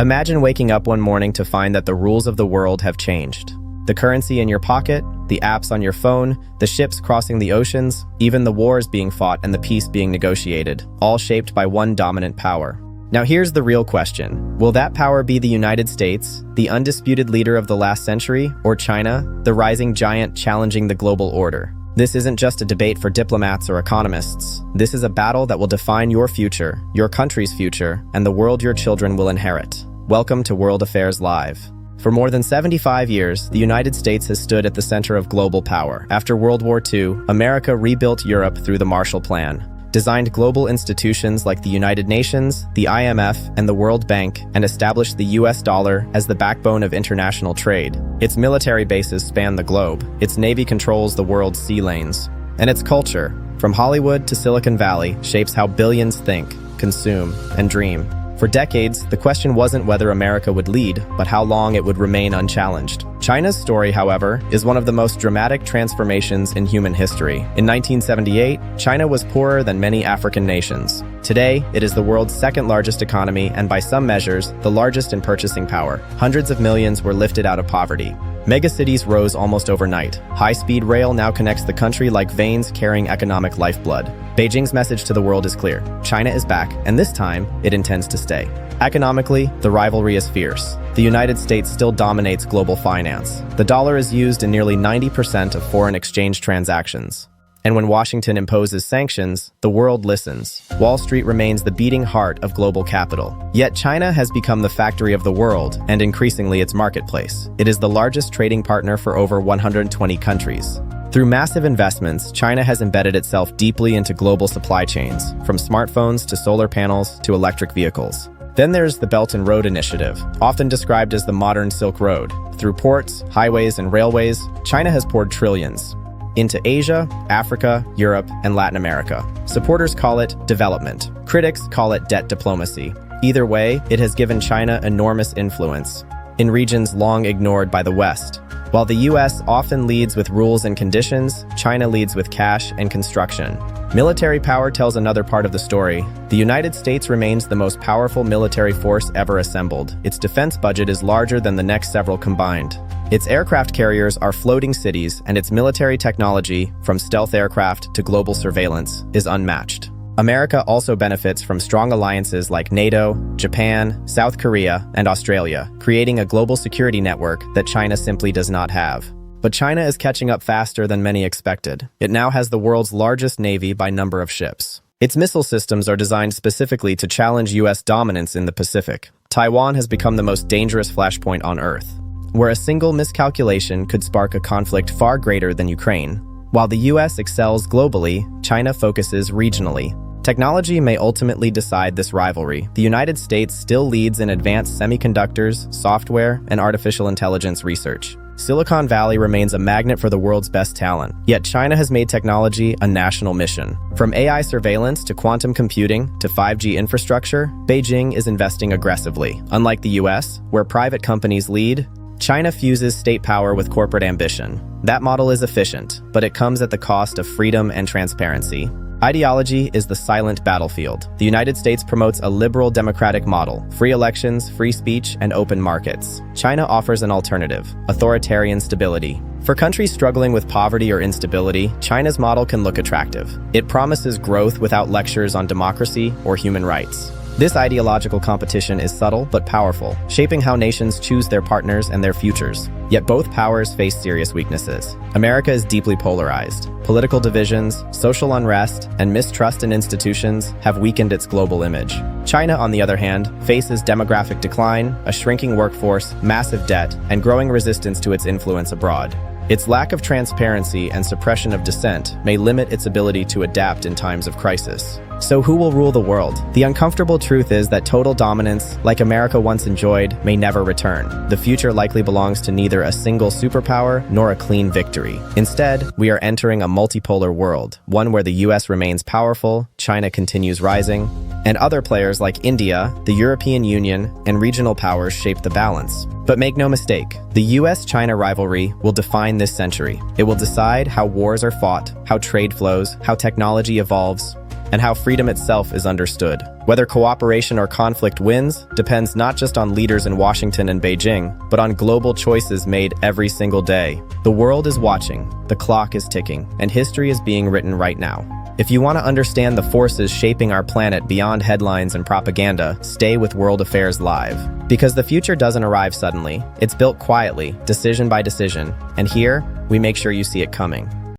Imagine waking up one morning to find that the rules of the world have changed. The currency in your pocket, the apps on your phone, the ships crossing the oceans, even the wars being fought and the peace being negotiated, all shaped by one dominant power. Now here's the real question. Will that power be the United States, the undisputed leader of the last century, or China, the rising giant challenging the global order? This isn't just a debate for diplomats or economists. This is a battle that will define your future, your country's future, and the world your children will inherit. Welcome to World Affairs Live. For more than 75 years, the United States has stood at the center of global power. After World War II, America rebuilt Europe through the Marshall Plan, designed global institutions like the United Nations, the IMF, and the World Bank, and established the US dollar as the backbone of international trade. Its military bases span the globe, its navy controls the world's sea lanes, and its culture, from Hollywood to Silicon Valley, shapes how billions think, consume, and dream. For decades, the question wasn't whether America would lead, but how long it would remain unchallenged. China's story, however, is one of the most dramatic transformations in human history. In 1978, China was poorer than many African nations. Today, it is the world's second largest economy and by some measures, the largest in purchasing power. Hundreds of millions were lifted out of poverty. Megacities rose almost overnight. High-speed rail now connects the country like veins carrying economic lifeblood. Beijing's message to the world is clear. China is back, and this time, it intends to stay. Economically, the rivalry is fierce. The United States still dominates global finance. The dollar is used in nearly 90% of foreign exchange transactions. And when Washington imposes sanctions, the world listens. Wall Street remains the beating heart of global capital. Yet China has become the factory of the world, and increasingly its marketplace. It is the largest trading partner for over 120 countries. Through massive investments, China has embedded itself deeply into global supply chains, from smartphones to solar panels to electric vehicles. Then there's the Belt and Road Initiative, often described as the modern Silk Road. Through ports, highways, and railways, China has poured trillions into Asia, Africa, Europe, and Latin America. Supporters call it development. Critics call it debt diplomacy. Either way, it has given China enormous influence in regions long ignored by the West. While the US often leads with rules and conditions, China leads with cash and construction. Military power tells another part of the story. The United States remains the most powerful military force ever assembled. Its defense budget is larger than the next several combined. Its aircraft carriers are floating cities, and its military technology, from stealth aircraft to global surveillance, is unmatched. America also benefits from strong alliances like NATO, Japan, South Korea, and Australia, creating a global security network that China simply does not have. But China is catching up faster than many expected. It now has the world's largest navy by number of ships. Its missile systems are designed specifically to challenge US dominance in the Pacific. Taiwan has become the most dangerous flashpoint on Earth, where a single miscalculation could spark a conflict far greater than Ukraine. While the US excels globally, China focuses regionally. Technology may ultimately decide this rivalry. The United States still leads in advanced semiconductors, software, and artificial intelligence research. Silicon Valley remains a magnet for the world's best talent, yet China has made technology a national mission. From AI surveillance to quantum computing to 5G infrastructure, Beijing is investing aggressively. Unlike the US, where private companies lead, China fuses state power with corporate ambition. That model is efficient, but it comes at the cost of freedom and transparency. Ideology is the silent battlefield. The United States promotes a liberal democratic model, free elections, free speech, and open markets. China offers an alternative, authoritarian stability. For countries struggling with poverty or instability, China's model can look attractive. It promises growth without lectures on democracy or human rights. This ideological competition is subtle but powerful, shaping how nations choose their partners and their futures. Yet both powers face serious weaknesses. America is deeply polarized. Political divisions, social unrest, and mistrust in institutions have weakened its global image. China, on the other hand, faces demographic decline, a shrinking workforce, massive debt, and growing resistance to its influence abroad. Its lack of transparency and suppression of dissent may limit its ability to adapt in times of crisis. So who will rule the world? The uncomfortable truth is that total dominance, like America once enjoyed, may never return. The future likely belongs to neither a single superpower nor a clean victory. Instead, we are entering a multipolar world, one where the US remains powerful, China continues rising, and other players like India, the European Union, and regional powers shape the balance. But make no mistake, the US-China rivalry will define this century. It will decide how wars are fought, how trade flows, how technology evolves, and how freedom itself is understood. Whether cooperation or conflict wins depends not just on leaders in Washington and Beijing, but on global choices made every single day. The world is watching, the clock is ticking, and history is being written right now. If you want to understand the forces shaping our planet beyond headlines and propaganda, stay with World Affairs Live. Because the future doesn't arrive suddenly, it's built quietly, decision by decision, and here, we make sure you see it coming.